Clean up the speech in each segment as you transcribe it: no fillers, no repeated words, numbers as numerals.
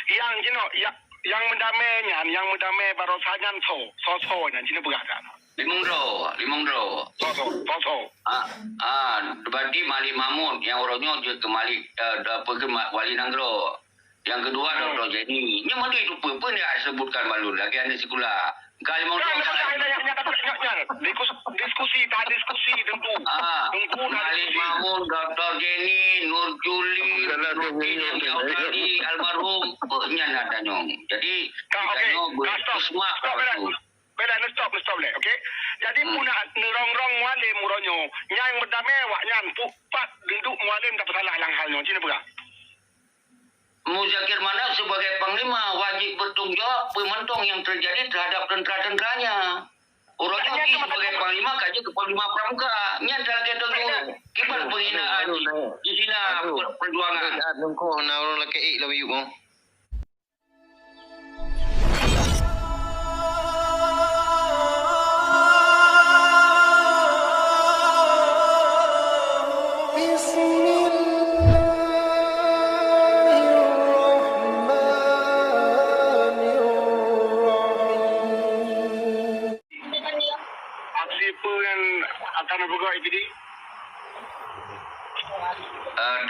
Yang yang mendamai barosannya so yang cina beragam. So. Berarti Malik Mahmud yang orangnya juga ke Malik ke Wali Nanggro. Yang kedua Dr. Jenny. Ini mana itu pun dia sebutkan balun lagi anda sekolah. Kali mau diskusi tentu. Malik Mahmud, Dr. Jenny, Nur Juli, almarhum punya nadanya. Jadi stop le, okey. Jadi puna nerong-rong mualim muronyo, yang berdamai wak nyan pupat duduk mualim tak salah lang halnya, cina berang. Muzakir Manaf sebagai panglima wajib bertanggung jawab pemantong yang terjadi terhadap tentera-tenteranya. Orangnya sebagai panglima kaji ke panglima pramuka. Nya adalah kita kibat penghinaan di sini perjuangan. Nungko na orang laki lebih yuk mo.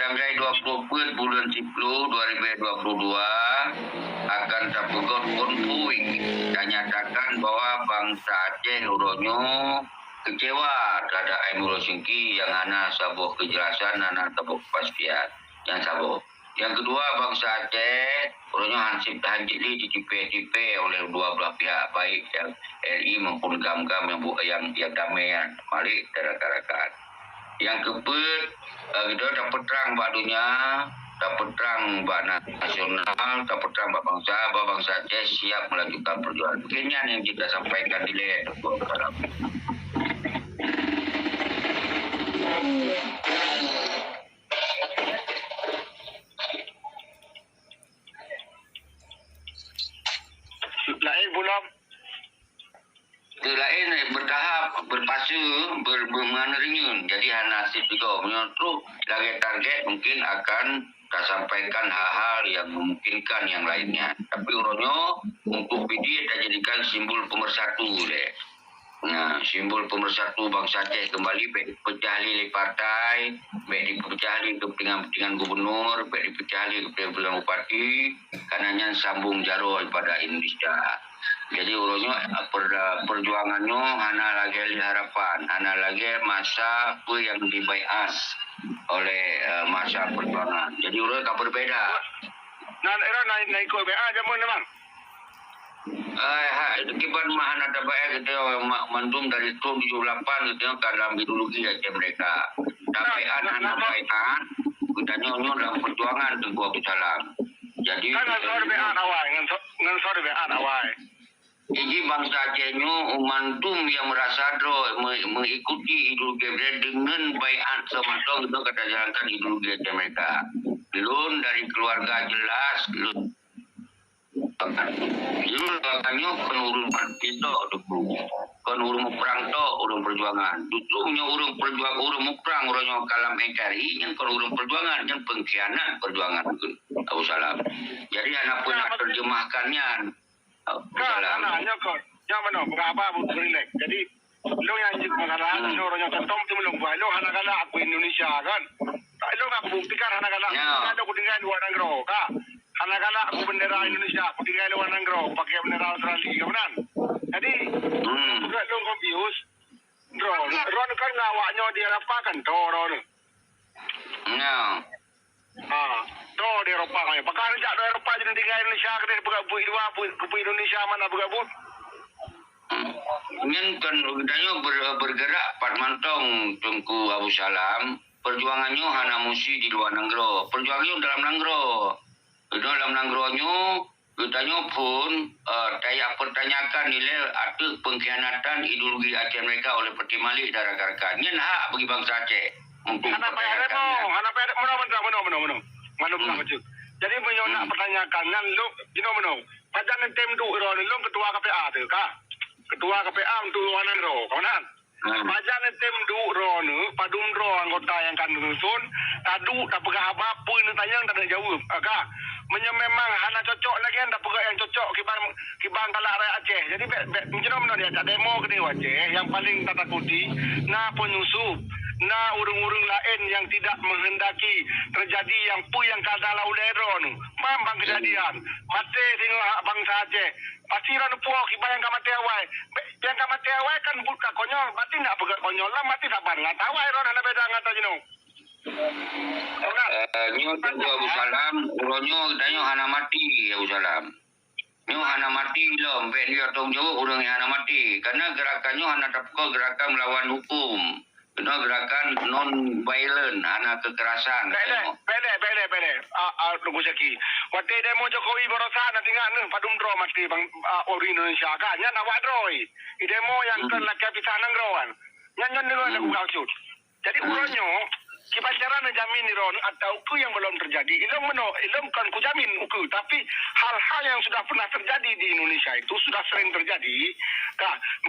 Tanggal 20 bulan 10 2022 akan terpegot konvoy dan nyatakan bahwa bangsa Aceh uronyo kecewa terhadap Aimul Singki yang hana sabuh kejelasan hana sabuh kepastian yang sabuh. Yang kedua bangsa Aceh uronyo hansip hanjili dicipe-cipe oleh dua belah pihak baik yang RI maupun GAM-GAM yang damai Malik terakan. Yang keempat, kita dapat terang buat dunia, dapat terang buat nasional, dapat terang buat bangsa Aceh siap melanjutkan perjuangan. Beginian yang kita sampaikan di leher. Lain belum. Lain bertahap, berpasu, bermengeringin. Jadi nasib juga menyuruh lagi target mungkin akan tak sampaikan hal-hal yang memungkinkan yang lainnya. Tapi orangnya untuk PD tak jadikan simbol pemersatu deh. Nah, simbol pemersatu bangsa Aceh kembali baik dipecah oleh partai, baik dipecah oleh kepentingan gubernur, baik dipecah oleh kepentingan bupati, karenanya sambung jarum pada Indonesia. Jadi urusnya perjuangannya hanya lagi harapan, hanya lagi masa apa yang dibaias oleh masa perjuangan. Jadi urus tak berbeza. Era naik ke BA jamun memang. Kibat mahan ada baik gitu mandum dari tahun 78 gitu kan dalam ideologi aja mereka. Tapi anak baikan kita nyonya dalam perjuangan Tengku Abdul Salam. Jadi kan sor BA awal, ngan sor BA awal. Jadi bangsa Acehnya umantum yang merasa mengikuti ideologi mereka dengan baiat semacam itu kata jalankan ideologi mereka. Belum dari keluarga jelas, keluarganya penurun itu penurun perang to urung perjuangan. Justru punya urung perjuangan urung perang urangnya kalam NKRI yang urung perjuangan yang pengkhianat perjuangan Abu Salam. Jadi anak pun terjemahkannya. Hanya kau, yang mana? Berapa relax. Jadi lo yang jadi masalah, lo orang yang ketom tu belum buat. Lo anak-anak aku Indonesia kan. Lo aku buktikan anak-anak aku tinggal di luar negeri kan. Anak-anak aku bendera Indonesia, aku tinggal di luar negeri pakai bendera Australia, kemudian. Jadi juga lo confused. Ron kan ngawaknya dia apa kan? Ron. Do di Eropah kan. Pakar jak do Eropah jadi tinggal Indonesia ke dia bergabung ke Indonesia mana bergabung. Ingin kan udahnya bergerak Pak Mantong Tengku Abu Salam perjuangannya hanya musi di luar negeri. Perjuangannya dalam negeri. Dalam negerinya katanya pun saya pertanyakan nilai ada pengkhianatan ideologi Aceh mereka oleh Peti Malik dan rakan-rakannya hak bagi bangsa Aceh. Anak payah mana. Mana macam. Jadi nak pertanyakan kan lu, mana. Padan tem du ron lu ketua KPA tu kah? Ketua KPA untuk luanan ro, kawan. Bajan tem du ro nu padum ro anggota yang kan nusun tadu tak pegah apa pun tanya tak ada jawab agak memang hana cocok lagi tak pegah yang cocok kibang kalak rakyat Aceh jadi macam mana dia tak demo ke dia Aceh yang paling tak takuti na penyusup na urung-urung lain yang tidak menghendaki terjadi yang kada laulero nu mambang kejadian mati tengok bangsa Aceh pasiran puak kibang yang mati awai yang mati awai kan buka konyol mati nak pegat konyol lah mati sabar ngat awai ron ana beda ngata jeno nyo tu Abu Salam uronyo danyo hana mati Abu Salam nyo hana mati lo mbek dia tong jawab urang hana mati karena gerakannya hana tapko gerakan melawan hukum itu gerakan non violent hana kekerasan bele lugu saki wate demo Jokowi borosa nanti ngane padum dro mati bang ori Indonesia kan nya nawak droi demo yang kan laki pisah nang rowan nya nyon lagu kaucut jadi uronyo kibacara jamin ron atau uku yang belum terjadi ilong kan ku jamin uku tapi hal-hal yang sudah pernah terjadi di Indonesia itu sudah sering terjadi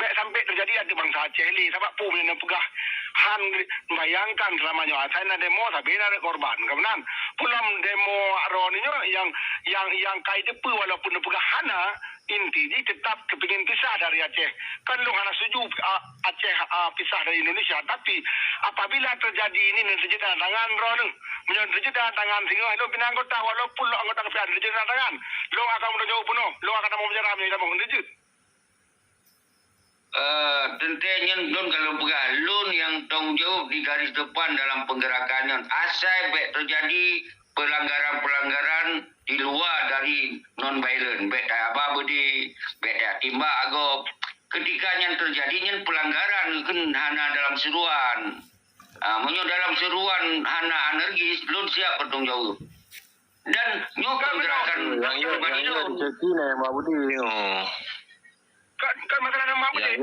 mbak sampai terjadi ada bangsa Aceh li sebab punya pegah han bayangkan selamanya saya demo tapi ada korban kemudian pulang demo ronnya yang kait depu walaupun pegah hana inti dia tetap kepingin pisah dari Aceh kan lu hana setuju Aceh pisah dari Indonesia tapi apabila terjadi ini terjadi tangan ron menjadi terjadi tangan singa lu pinang anggota walaupun lu anggota kepian terjadi tangan lu akan menjauh penuh lu akan mau bicara menjadi mau terjadi tentunya don kalau pegah lun yang tanggung jawab di garis depan dalam penggerakannya asal terjadi pelanggaran-pelanggaran di luar dari non violent apa budi timba agop ketika yang terjadinya pelanggaran kan hana dalam seruan dalam seruan hana energis lun siap bertanggung jawab dan nyokap gerakan kan masalah nama Budi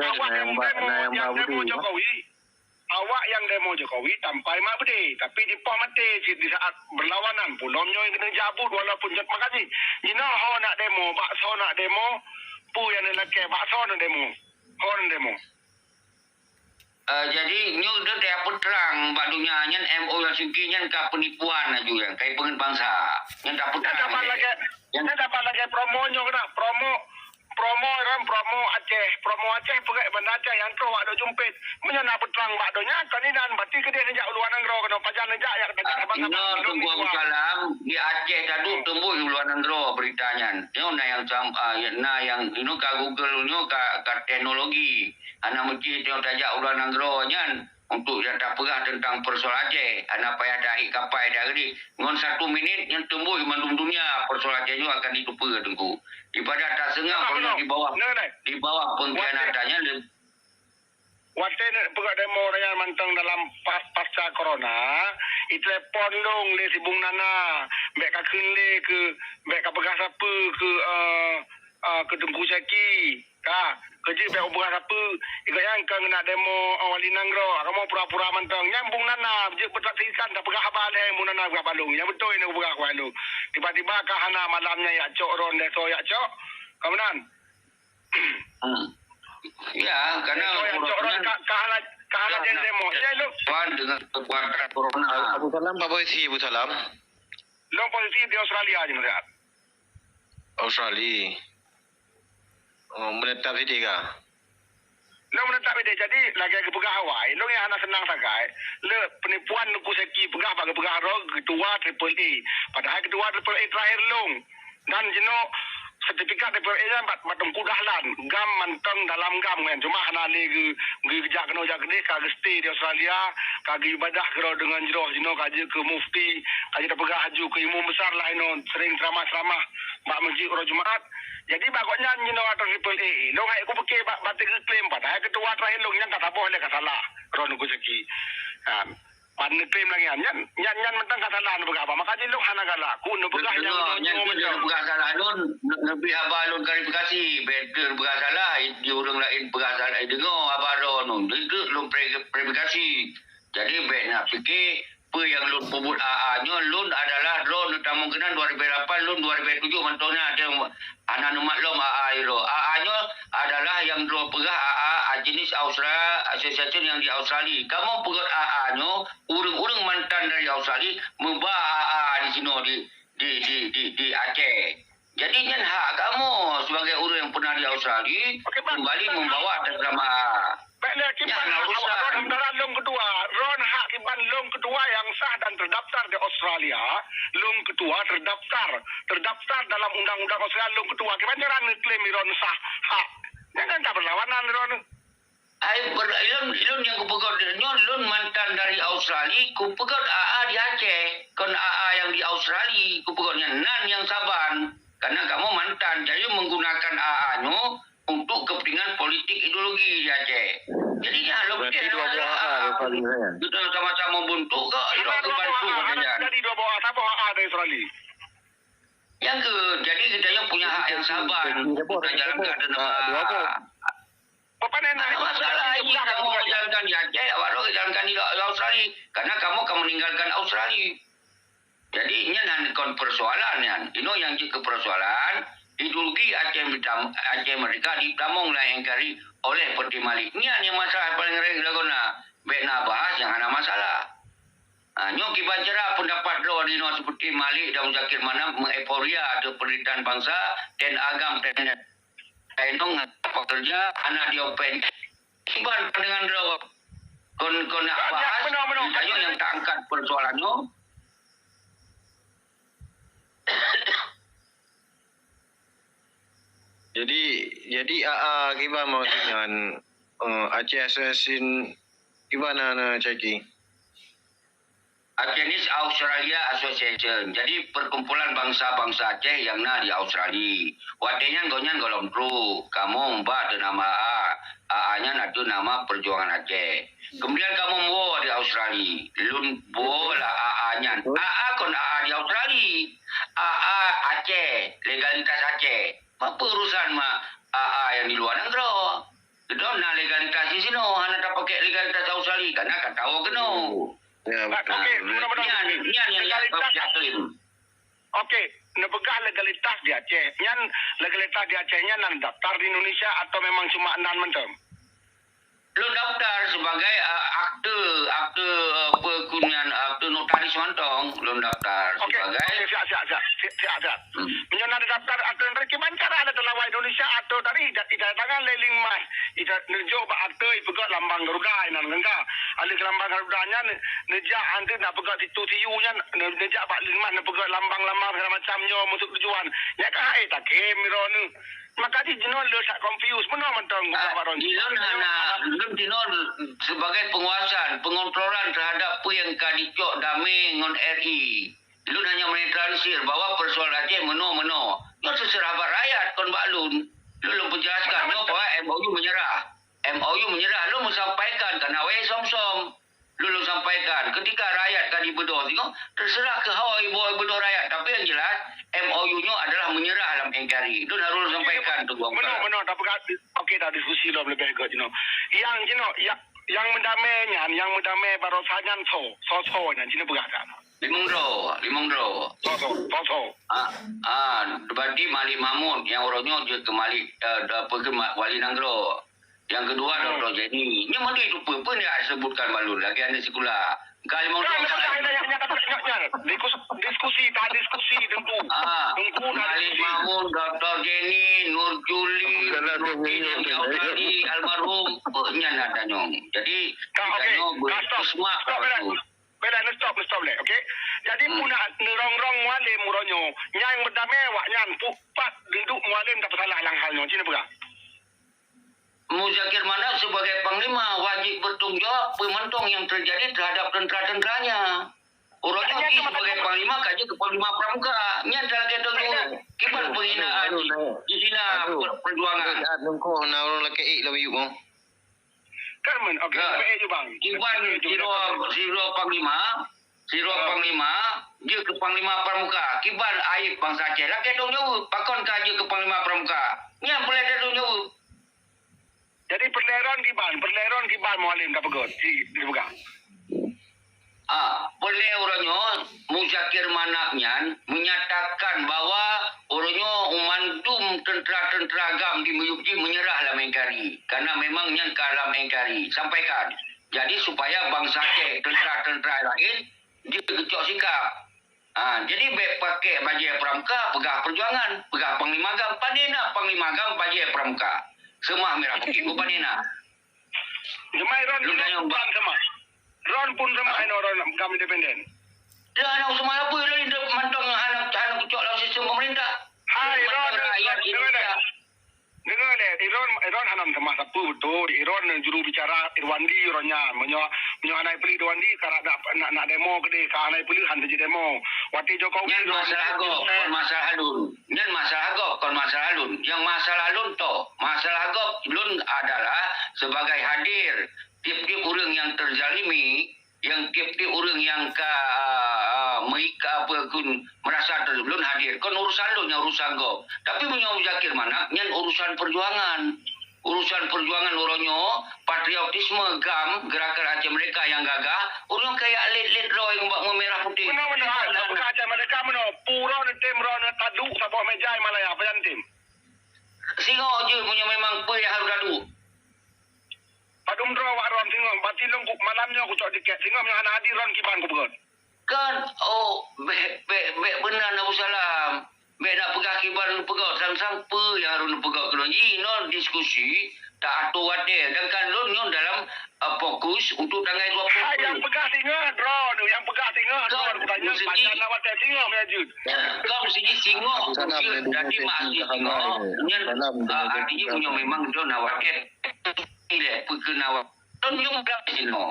awak yang demo Jokowi tanpa Mak Budi tapi di pom mati di saat berlawanan pulomnya yang kena jabut walaupun jat makasih jina ho nak demo bakso nak demo pu yang nak ke bakso nak demo ho nak demo jadi nyu dah dia putrang badunya nyen MO yang suki nyen ka penipuan aju yang kai pengen bangsa nyen tak putrang dapat lagi promonya kena promo Aceh pegai bandar Aceh yang tu ada jumpit menyana putrang badonya kan ni dan berarti ke dia nejak luar negara kena pajan nejak ya dekat abang tunggu salam di Aceh tadi tumbuh luar negara beritanya yang yang ka Google ka teknologi ana mesti tengok tajak luar negara nyan untuk data perah tentang persoalan Aceh ana payah dah kapai dah ni ngon 1 minit yang tumbuh di dunia persoalan Aceh juga akan ditupa tengku ibadah tak sengah kalau di bawah pengkhianatannya waktu pegak demo raya mantang dalam pasca corona i telepon dong le sibung nana mek ka kenle ke mek ka pegah siapa ke Tengku Syaki kerja mek pegah siapa ikayang kang nak demo wali nanggro kamu pura-pura mantang nyambung nana je petak sisan tak pegah abah le mun nana pegah balung yang betul ini pegah balung tiba-tiba ka hana malamnya ya cok ron deso ya cok kemudian ya karena kahana jen demo ya lu dengan kekuatan corona Abu Salam apa posisi Abu Salam lo posisi di Australia aja melihat Australia menetap di kah lo menetap di jadi lagi pegah Hawaii lo yang anak senang sagai le penipuan lu kuseki pegah bagi pegah ro ketua triple A padahal ketua triple A terakhir long dan jeno sertifikat DPR batung kudahlan gam manteng dalam gam kan cuma hana le gejak kena jak gede ka stay di Australia ka ibadah kero dengan jero jino kaji ke mufti kaji dah pegah haju ke imam besar lah ino sering ceramah-ceramah mak masjid ro Jumaat jadi bagoknya jino atau triple A lo hai ku pakai batik klaim padahal ketua terakhir lo yang kata boleh ka salah ro nu kuseki kan pan klaim lagi nyan mentang kata salah nu apa maka jilo hana gala ku nu pegah yang pegah salah nun lebih abalun klarifikasi betul pegah salah di urang lain pegah salah dengar abaro nun itu lu klarifikasi jadi benar fikir apa yang Lun pebut AA-nya, Lun adalah Lun kemungkinan 2008, Lun 2007 mentolnya ada anak maklum AA itu. AA-nya adalah yang dua pegah AA jenis Australia, association yang di Australia. Kamu pegat AA-nya, urang-urang mantan dari Australia membah AA di sini di Aceh. Jadi nyan hak kamu sebagai orang yang pernah di Australia kembali membawa atas nama AA. Baiklah, kiban awak Ron long kedua. Ron hak kiban long kedua yang sah dan terdaftar di Australia. Long kedua terdaftar dalam undang-undang Australia long kedua. Kiban jangan klaim Ron sah hak. Jangan tak berlawanan Ron. Ilun yang kupegot Ilun mantan dari Australia, kupegot AA di Aceh. Kon AA yang di Australia, kupegotnya Nan yang Saban. Karena kamu mantan, jadi menggunakan AA-nya untuk kepentingan politik ideologi di Aceh. Jadi kalau berarti dua buah AA kita sama-sama buntu kok, itu kebantu katanya. Jadi dua buah AA dari Australia. Yang jadi kita yang punya hak yang sabar. Kita jalankan dengan Bapak nenek, ada masalah ini kamu jalankan di Aceh, awak jalankan di Australia. Karena kamu akan meninggalkan Australia. Jadi ini nanti persoalannya. Ini yang juga persoalan. Ideologi Aceh mereka ditamong lah yang kari oleh Peti Malik. Ini yang masalah paling regular. Bena bahas yang ada masalah. Nyok baca pendapat lo di seperti Malik dan Zakir Manap mengeporia atau penderitaan bangsa dan agam dan enong pekerja anak diopen. Kiban dengan lo kon nak bahas kita yang tak angkat persoalannya. Jadi AA kiban maksudnya Aceh Assassin kiban ana ceki. Aceh Australia Association. Jadi perkumpulan bangsa-bangsa Aceh yang di Australia. Watenya gonyan golong pro. Kamu mbak ada nama A. A-nya ada nama Perjuangan Aceh. Kemudian kamu mau di Australia. Lun bola A-nya. A kon A di Australia. A Aceh, legalitas Aceh. Apa urusan A yang di luar negeri? Itu legalitas di sini. Hanya tak pakai legalitas Australia karena kata tahu kena. Ya betul. Okey, mudah-mudahan legalitas. Okey, nepegah legalitas di Aceh. Yang legalitas di Acehnya nan daftar di Indonesia atau memang cuma nan mentem? Lu daftar sebagai akte perkunian akte notaris mantong. Lu daftar sebagai. Siap. Menyona daftar atau mereka cara ada dalam Indonesia atau dari tidak tangan leling mas. Tidak nerjo akte ipegat lambang Garuda nan enggak. Alih lambang Garudanya nejak anti nak pegat itu tiunya nejak pak lima nak pegat lambang-lambang segala macamnya untuk tujuan. Ya kah tak kemiron. Maka di Jinon lo tak confuse mana mentang Jinon Jinon sebagai penguasaan pengontrolan terhadap apa yang kadicok damai ngon RI. Lun hanya menetralisir bahwa persoalan Aceh meno. Yo seserah rakyat kon baklun. Lu penjelaskan yo bahwa MOU menyerah. Lu menyampaikan karena som. Lu sampaikan ketika rakyat kali bedo tengok terserah ke hawa ibu bedo rakyat tapi yang jelas MOU-nya adalah menyerah dalam engkari. Itu harus sampaikan tu gua. Benar tapi okey dah diskusi lo lebih baik yang mendamai barosannya so nya sini beragam. Limong dro. So. Berarti Malik Mahmud yang orangnya dia ke Malik pergi Wali Nanggro. Yang kedua Dr. Jenny. Ini mana itu pun dia sebutkan balun lagi ada sekolah. Kali mau diskusi tentu. Malik Mahmud, Dr. Jenny, Nur Juli, almarhum punya nadanya. Jadi stop le. Okey. Jadi puna nerong-rong mualim muronyo. Yang berdamai wak nyan pupat duduk mualim tak salah lang halnya. Cina berang. Muzakir Manap sebagai panglima wajib bertanggung jawab pementong yang terjadi terhadap tentera-tenteranya. Orangnya sebagai panglima kaji ke panglima pramuka. Nya adalah kita kibar penghinaan di sini perjuangan. Nungko na orang laki lebih yuk. Carmen, okey. Baik bang. Kibar siro panglima dia ke panglima pramuka. Kibar aib bangsa Aceh. Laki dong jauh. Pakon kaji ke panglima pramuka. Nya boleh dong jauh. Jadi perleron kiban mualim tak pegot. Di pegang. boleh orangnya Muzakir Manaknyan menyatakan bahwa orangnya umandum tentera-tentera agam di Meyuki menyerahlah Mengkari karena memangnya kalah Mengkari. Sampaikan. Jadi supaya bangsa Aceh, tentera-tentera lain dia kecok sikap. Jadi pakai bajai pramuka, pegah perjuangan, pegah Panglima Agam, Panglima Agam bajai pramuka. Semua merah putih ku panina. Jemaah Ron Lu tanya pun sama. Ron pun sama Ron Agam Independen. Dia anak semua apa yang dia mantong anak kecok dalam sistem pemerintah. Hai Ron, rakyat Indonesia. dengar deh, Iron hanam sama sapu betul. Iron juru bicara Irwandi Ironnya, menyo anak pilih Irwandi karena nak demo gede, karena anak pilih hantu jadi demo. Waktu Jokowi. Yang masalah agok, kon masalah alun. Yang masalah agok, kon masalah alun. Yang masalah alun toh, masalah agok alun adalah sebagai hadir tiap-tiap orang yang terzalimi, yang tiap-tiap orang yang merasa belum hadir. Kon urusan lu yang urusan go. Tapi punya Muzakir Manak yang urusan perjuangan. Urusan perjuangan orangnya, patriotisme GAM, gerakan Aceh mereka yang gagah, orang kayak lead roh yang buat merah putih. Mana Aceh mereka mana pura tim ron tadu sabah meja Malaya apa yang tim. Singo je punya memang apa yang harus dadu. Padum draw waron singo, bati long malamnya aku cok diket singo yang anak hadir ron kiban ku begot. Kan, benar Abu Salam. Nak pegang kibar pegang sang-sang apa yang harus pegang kena. Ini diskusi tak atur wadah. Dan kan lu dalam fokus untuk tanggal 20. Yang pegang singo drone, yang pegang singo drone bukannya macam awak teh singo mejud. Kau mesti singo. Jadi masih singo. Artinya punya memang drone awak ini perkenawak. Drone punya pegang singo.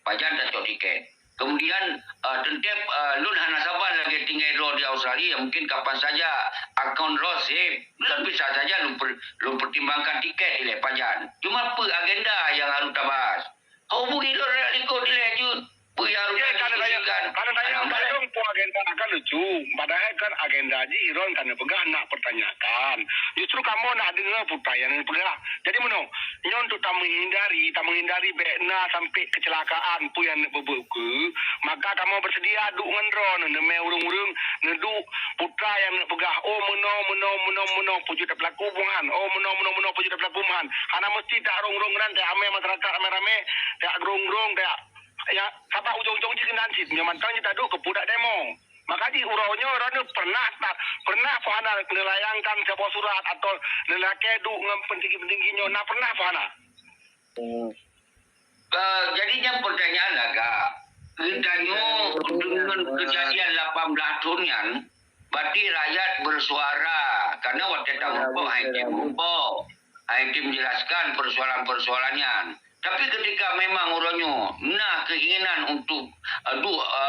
Pajan tak cok tiket. Kemudian tentep lun hana saban lagi tinggal di Australia, mungkin kapan saja akaun save dan bisa saja lu pertimbangkan tiket di pajan. Cuma apa agenda yang harus tabas. Hubungi lu ikut di lejut. Apa yang harus diskusikan. Karena tanya balong po agenda akan lucu. Padahal kan agenda Haji Iron kan pegang nak pertanyakan. Justru kamu nak dengar pertanyaan pegang. Jadi mana? Ini untuk tak menghindari bekna sampai kecelakaan pu yang berbuku. Maka kamu bersedia duk ngendron, neme urung-urung, nedu putra yang pegang. Oh meno pujuk tak pelaku bungan. Oh meno pujuk tak pelaku bungan. Hana mesti tak rong-rong dan tak ame masyarakat rame-rame, tak rong-rong tak ya sampai ujung-ujung je kena sih nyamantang kita duk ke budak demo. Maka di uronya orang pernah fahana nelayangkan sebuah surat atau lelaki duk ngam pentinggi-pentingginya nak pernah fahana. Jadinya pertanyaan agak kitanya dengan kejadian 18 tahun berarti rakyat bersuara karena waktu tahu Hakim menjelaskan persoalan-persoalannya. Tapi ketika memang orangnya keinginan untuk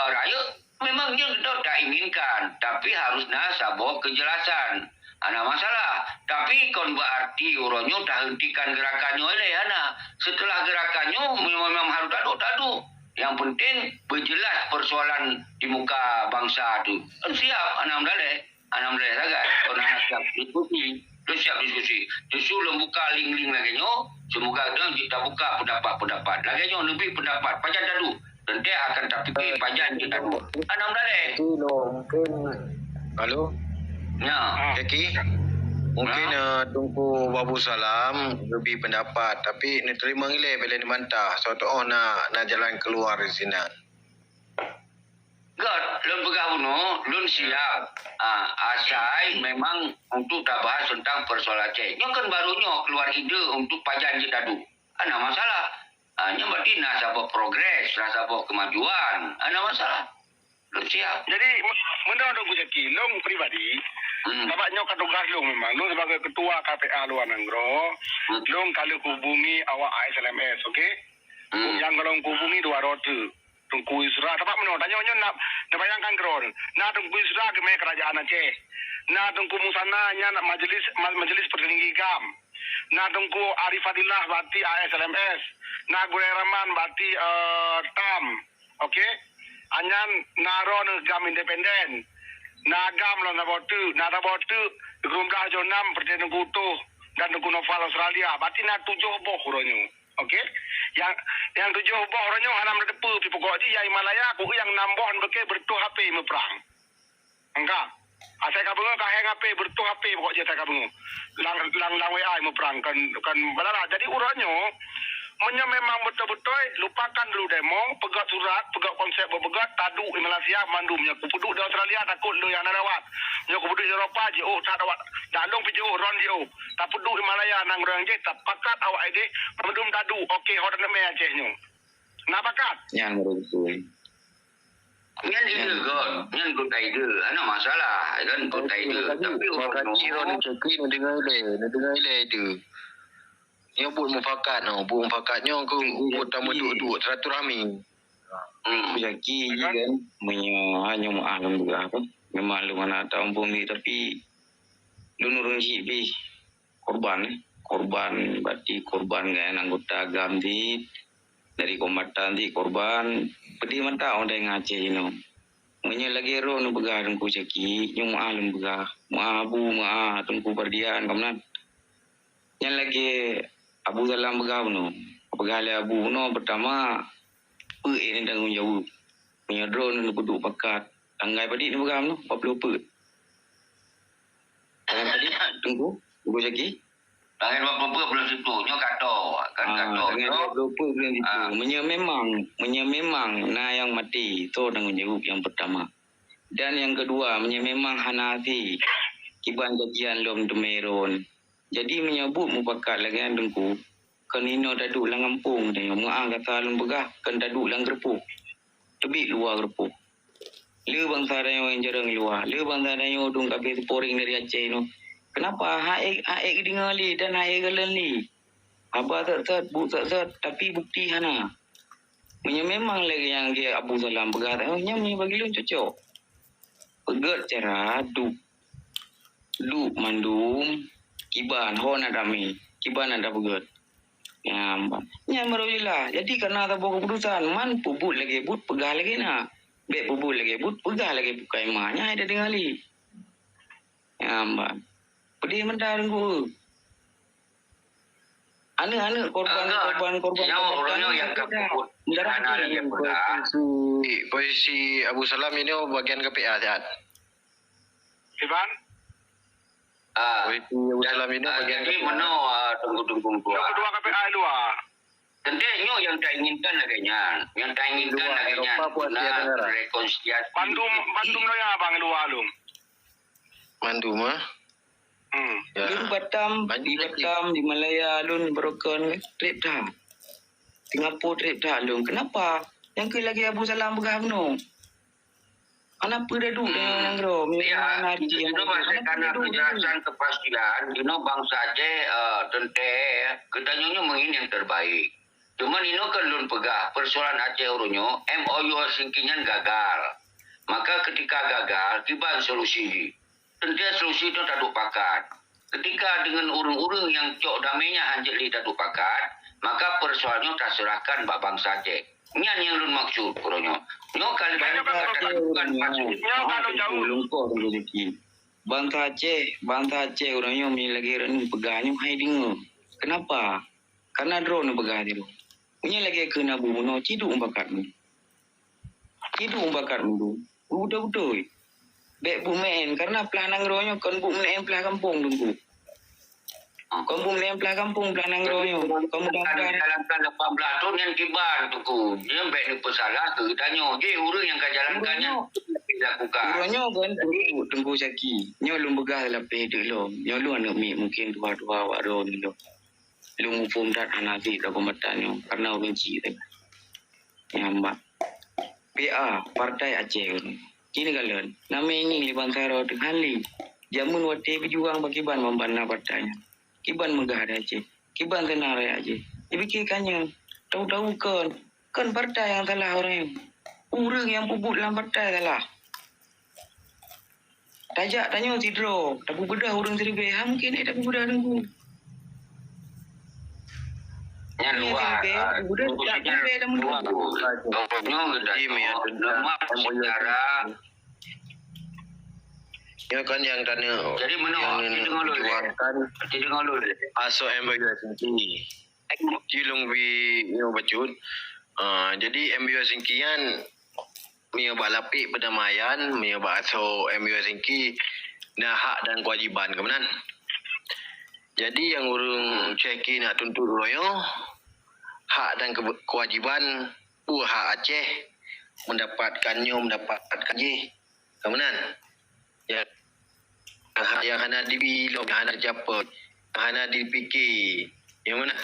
rakyat, memangnya kita tak inginkan. Tapi harus sabok kejelasan. Ada masalah. Tapi kon berarti orangnya tak hentikan gerakannya ini. Setelah gerakannya memang harus tadu. Yang penting berjelas persoalan di muka bangsa itu. Siap, anak mendalai sangat. Orang siap diskusi. Siap diskusi. Justru buka link-link lagi nyo. Semoga kita buka pendapat. Lagi nyo lebih pendapat. Pajan dadu. Nanti akan terpikir pajan kita dadu. Anak mendalai. Mungkin. Halo? Ya. Jackie? Mungkin tunggu Babu Salam lebih pendapat. Tapi ni terima ngilai bila ni mantah. Suatu nak jalan keluar di sini. God, lun pegabuno, lun siap. Asai memang untuk tak bahas tentang persoalan Aceh. Nyo kan barunya keluar ide untuk pajan kita dulu. Ada masalah. Nyo berarti nak sabuk progres, nak sabuk kemajuan. Ada masalah. Lun siap. Jadi menurut aku Jaki, long pribadi, Tampaknya ketugas lu memang. Lu sebagai ketua KPA Luar Nanggro, lu kalau hubungi awak ASLMS, okey? Yang kalau hubungi 2 rote. Tungku Isra, tapak mana? Tanya nak bayangkan kron. Nak tungku Isra ke kerajaan Aceh. Nak tungku Musana nak majlis pertinggi GAM. Nak tungku Arifadillah berarti ASLMS. Nak Gure Rahman berarti TAM. Okey? Anyan naron GAM independen. Nagam lo nabotu gerumdah jonam pertenu kutu dan tunggu novel Australia. Berarti nak 7 boh kuronyo. Okey. Yang 7 boh orangnya hanam depu pi pokok ji yang Himalaya aku yang nambon beke bertu HP meperang. Enggak. Asai kabung ka hang HP bertu HP pokok je tak kabung. Lang WA meperang kan balara. Jadi urangnya memang betul-betul lupakan dulu demo, pegat surat, pegat konsep berpegat, tadu di Malaysia, mandumnya. Aku puduk di Australia, takut lu yang nak rawat. Nya aku puduk di Eropah, je, tak rawat. Dalong pergi, ron je, tak puduk di Malaya, nang orang je, tak pakat awak ide, mandum tadu, okey, orang nak main Aceh nyu. Nak pakat? Yang betul. Ngan ide kot, ngan kot ide. Ana masalah, kan kot ide. Tapi orang kiro ni cekri ni dengar ile itu. Yang buat mufakat mufakatnya aku buat tamu duduk silaturahmi. Jaki kan hanya maklum juga apa. Maklum anak tahun bumi tapi lu nurun hibi korban berarti korban kan anggota gamdi dari kombatan di korban pedi mata onde ngace ino. Menye lagi ro nu begaran ku jaki nyum maklum begah maabu tungku perdian kamnan. Yang lagi Abu Salam begau no. Pegale Abu no pertama ini tanggung jawab. Punya drone nu duduk pakat. Tanggai padi ni begau no 40 pe. Tangan tadi tunggu lagi. tangan 20 pe belum situ. Nyo kato, kan kato. Tangan 20 pe belum situ. Menye memang na yang mati. Itu tanggung jawab yang pertama. Dan yang kedua, menye memang hanati. Kiban jajian lom demeron. Jadi menyebut mufakat lagi andengku. Kanino daduk lang kampung dia. Muang kata lum begah kan daduk lang gerpuk. Tebik luar gerpuk. Le bangsa ada yang jarang luar. Le bangsa ada yang udung kabeh poring dari Aceh no. Kenapa haek dingali dan haek geleni. Apa tak bu tak tapi bukti hana. Memang lagi yang dia Abu Salam begah. Nya bagi lu cocok. Pegat cara duk mandum kiban hona dami kiban ada begut nya merojilah jadi karena tak bawa keputusan man pubut lagi but pegah lagi na be pubut lagi but pegah lagi bukai mahnya ada dengali mbak pedih mentar ku ane korban orangnya yang keput ana yang pegah Posisi Abu Salam ini bagian KPA sehat. Ivan? Posisi Abu Salam ini bagian jadi KPA. mana tunggu Yang kedua KPA luar. Tentunya yang tak inginkan laganya. Yang tak inginkan laganya. Nah, rekonsiliasi. Bandung lo yang abang luar lu. Mandum Ya. Di Batam di Malaya lun broken trip dah. Singapura trip dah lun. Kenapa? Yang ke lagi Abu Salam begah no. Anak pada duduk dengan rom. Ya, itu karena kejelasan kepastian. Dino bangsa Aceh ketanyanya mengin yang terbaik. Cuma Nino kan lun pegah persoalan Aceh urunyo MOU singkingan gagal. Maka ketika gagal tiba solusi. Tentu solusi itu tak pakat. Ketika dengan urung-urung yang cok damainya anjir li tak pakat, maka persoalannya tak serahkan bangsa Aceh. Ini yang lun maksud urunyo. Nyo kali katakan bukan maksud. Kalau jauh. Lungkor rezeki. Bangsa Aceh orangnya lagi renung pegahnya hai dengar. Kenapa? Karena drone pegah dia. Punya lagi kena bunuh ciduk umbakat ni. Ciduk umbakat dulu. Udah. Bek bumen karena pelanang rohnya kan bumen pelah kampung dulu. Kamu boleh pelah kampung pelanang rohnya. Kamu dapat dalam 18 tahun yang kibar tuku. Dia baik ni pesalah ke tanya. Je urang yang kajalankannya dilakukan. urangnya kan tunggu saki. Nyo lu begah lapeh dulu. Nyo lu anak mi mungkin dua waron dulu. Lu ngupum dat anasi tak komatan nyo karena benci tu. Nyambak. PA Partai Aceh. Kini kalian nama ini liban taro hali. Jamun wate berjuang bagi ban membana partainya. Kiban megah ada Aceh. Kiban tenar Aceh. Dipikirkannya. Tahu-tahu kan partai yang salah orang. Urang yang puput dalam partai salah. Tajak tanya Sidro. Tak bedah orang seribe. Mungkin tak bedah tunggu. Yang luar. Budak tak bedah dah mundur. Nyo lemah secara. Ya kan yang tanya Jadi mana? yang Dengar dulu. juangkan Dengar dulu. masuk MOU sendiri. Cilung bi bacut. Jadi MBO Singkian Mia balapi perdamaian, mia baso MBO Singki nah hak dan kewajiban kemenan. Jadi yang urung ceki nak tuntut royo hak dan kewajiban hak Aceh mendapatkan je kemenan. Ya yang hana dibilog hana japa hana dipikir yang mana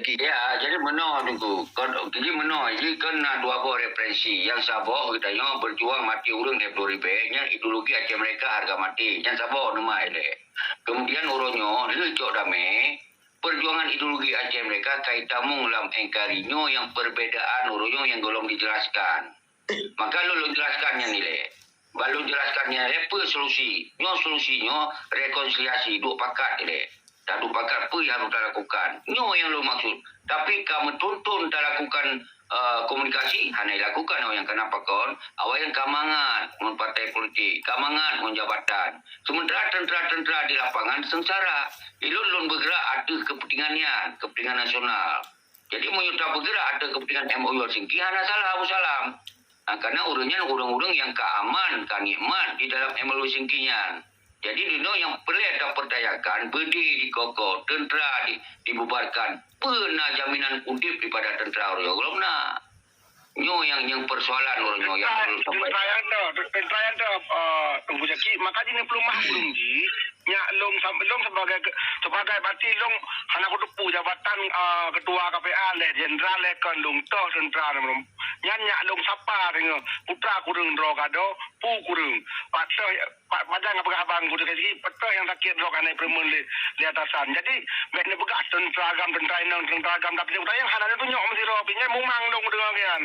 Ya, jadi menor tunggu. Jadi menor. Jadi kena dua buah referensi. Yang sabar kita yang berjuang mati urang F2000. Yang ideologi Aceh mereka harga mati. Yang sabar nama ele. Kemudian uronyo lecok damai. Perjuangan ideologi Aceh mereka kaitamung lam engkarinyo yang perbedaan uronyo yang belum dijelaskan. Maka lo jelaskannya nilai. Baru jelaskannya apa solusi. Solusinya rekonsiliasi dua pakat nilai. Tak lupakan apa yang harus lakukan. Nyo yang lo maksud. Tapi kamu tuntun tak lakukan komunikasi, hanya lakukan yang kenapa kon. Awak yang kamangan mun partai politik, kamangan mun jabatan. Sementara tentera-tentera di lapangan sengsara. Ilun bergerak ada kepentingan nasional. Jadi mun tak bergerak ada kepentingan MOU Singki, hanya salah Abu Salam. Karena urang-urang yang keaman, nikmat di dalam MOU Singkinya. Jadi dino yang perlu kita perdayakan berdiri kokoh, tentera dibubarkan, pernah jaminan udip daripada tentera orang belum nak. Nyo yang persoalan orang yang perlu sampai. Tentera yang tunggu jaki, makanya ni pelumah belum ji. Nyak long sebagai parti long hana kudupu jabatan ketua KPA leh jenderal leh kan long toh tentera belum. Nyak long sapa dengan putra kurung drogado pu kurung. Padang apa abang kudu kasi peto yang takir drog anai premen di atasan. Jadi bekne begas tentera agam tapi yang hana tu nyok mesti ro pinya mumang long dengan kian.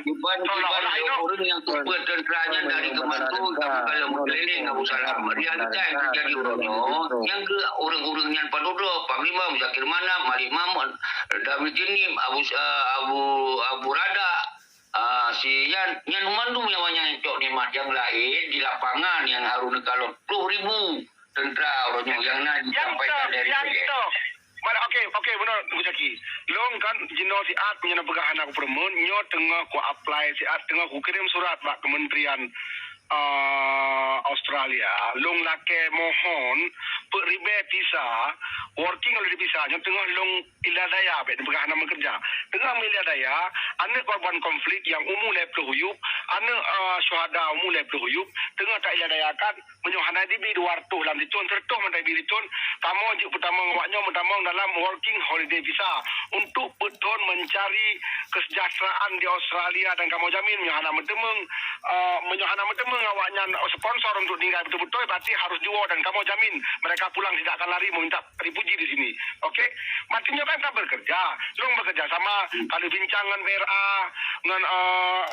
Orang yang kumpul tenteranya dari Kementu kalau mengeliling Abu Salam. Realita yang terjadi orangnya yang ke orang-orang yang penduduk Panglima Muzakir Manap, Malik Mahmud, David Jinim, Abu Rada, si yang memandung nyawanya Cok Nikmat yang lain di lapangan yang harus kalau 10,000 tentera orangnya yang nak disampaikan dari Okey, benar Bujaki. Long kan jino si at punya pegahan aku permun, nyo tengah ku apply si at tengah ku kirim surat bak Kementerian Australia. Long lake mohon ribe visa working oleh visa nyo tengah long iladaya be pegahan nama kerja. Tengah iladaya ane korban konflik yang umum le peluyup, ane syuhada umum le peluyup, tengah tak iladayakan menyohana di bi wartu lam ditun sertuh mentai bi ditun kamu je pertama awaknya pertama dalam working holiday visa untuk betul mencari kesejahteraan di Australia dan kamu jamin menyohana medemeng awaknya sponsor untuk tinggal betul-betul berarti harus diwa dan kamu jamin mereka pulang tidak akan lari meminta dipuji di sini. Okey, maksudnya kan tak bekerja, long bekerja sama kali bincang dengan BRA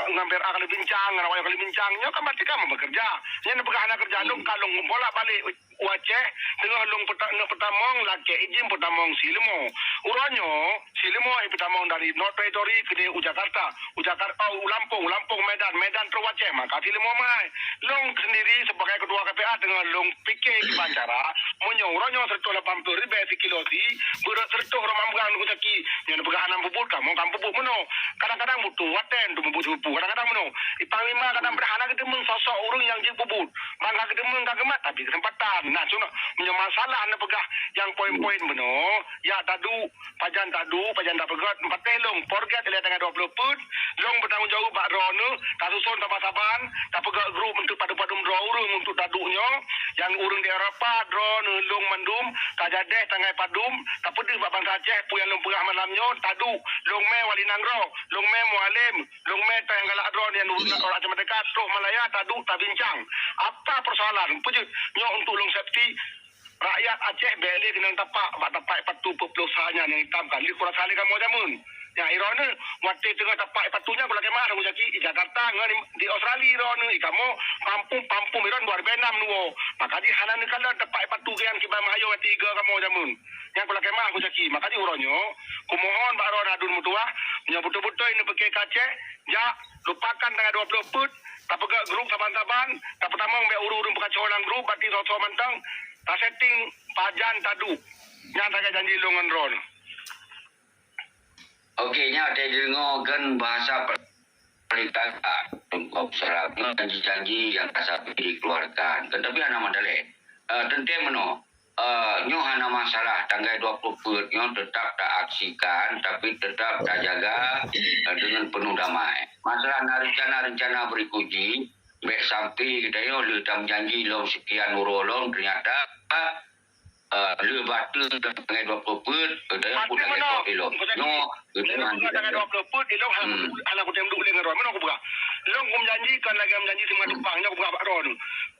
dengan BRA kali bincang dengan awak kali bincang, nyo kan berarti kamu bekerja. Yang bekerja kerja long kalau bola balik Aceh tengah long pertamong laki izin pertamong silimo. Uranyo silimo pertamong dari North Territory ke Jakarta, Lampung, Medan terwaceh maka silimo mai. Long sendiri sebagai ketua KPA dengan long fikir di Bancara, monyo uranyo serta 80,000 kilo di berat serta romamgang kutaki yang begahan bubur kamu bubur meno. Kadang-kadang butuh waten tu bubur. Kadang-kadang meno. Panglima kadang berhana ketemu sosok urang yang je bubur. Mangga ketemu kagak tapi kesempatan. Nah, cuma punya masalah anda pegah yang poin-poin benar. Ya tadu, pajan tak pegat 4 telong. Forget dia tengah 20 put. Long bertanggung jawab bak rono, kasusun tambah saban, tak pegak grup untuk padu-padu draw urang untuk taduknya. Yang urang di Eropa draw long mandum, kajadeh tanggai padum, tak pedih bak bangsa Aceh pu yang long pegah malamnya tadu. Long me wali nangro, long me mualim, long me tayang galak draw yang orang Aceh Merdeka, Troh Malaya tadu tak bincang. Apa persoalan? Pujut nyo untuk long safety rakyat Aceh beli dengan tapak patu peplosanya yang hitam kan. Li kurang sali kamu jamun. Ya irone waktu tengah tapak patunya kalau kemana aku jadi di Jakarta di Australia irone kamu pampung iron 2006 nuo. Maka di hanan kalau tapak patu kian kiba mahayo 3 kamu jamun. Yang kalau kemana aku jadi maka di uronyo kumohon Pak Ron adun mutua nya betul-betul ini pakai Aceh ya lupakan tanggal 20 put tak pegak grup saban-saban tak pertama ambil urung-urung pekacolan grup berarti so mantang tak setting pajan tadu yang tak janji longan ron Okeynya ada dengarkan bahasa perintah observasi janji-janji yang kasar dikeluarkan. Tetapi anak mandale. Tentang mana? Nyo hana masalah tanggal 20 nyo tetap tak aksikan tapi tetap tak jaga dengan penuh damai. Masalah rencana berikuji baik sampai kita yo dalam janji lo sekian urolong ternyata le batu tanggal 20 kita yo pun tak elok. No, kita tanggal 20 di lo anak aku tembak boleh ngeron. Mana aku buka? Lo menjanjikan lagi menjanji sama Jepang nya aku buka ron.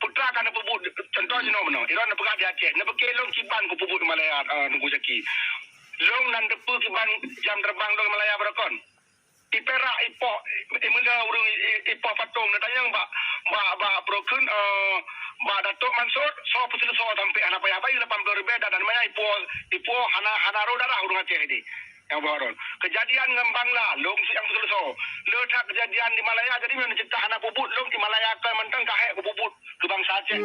Putra kan pebut contohnya no mana. Iran nak pegang di Aceh. Nak pakai long kiban ku pebut di Malaya nunggu seki. Long nan depu kiban jam terbang dong Malaya berakon. Ipera ipo imena urung ipo patung natanya mbak broken mbak Datuk Mansur so pusil so sampai anak payah bayu 80 beda dan namanya ipo hana roda dah urung Aceh ini yang baron kejadian ngembang lah long yang pusil so letak kejadian di Malaya jadi mana cerita anak bubut long di Malaya ke mentang kahek bubut ke bangsa Aceh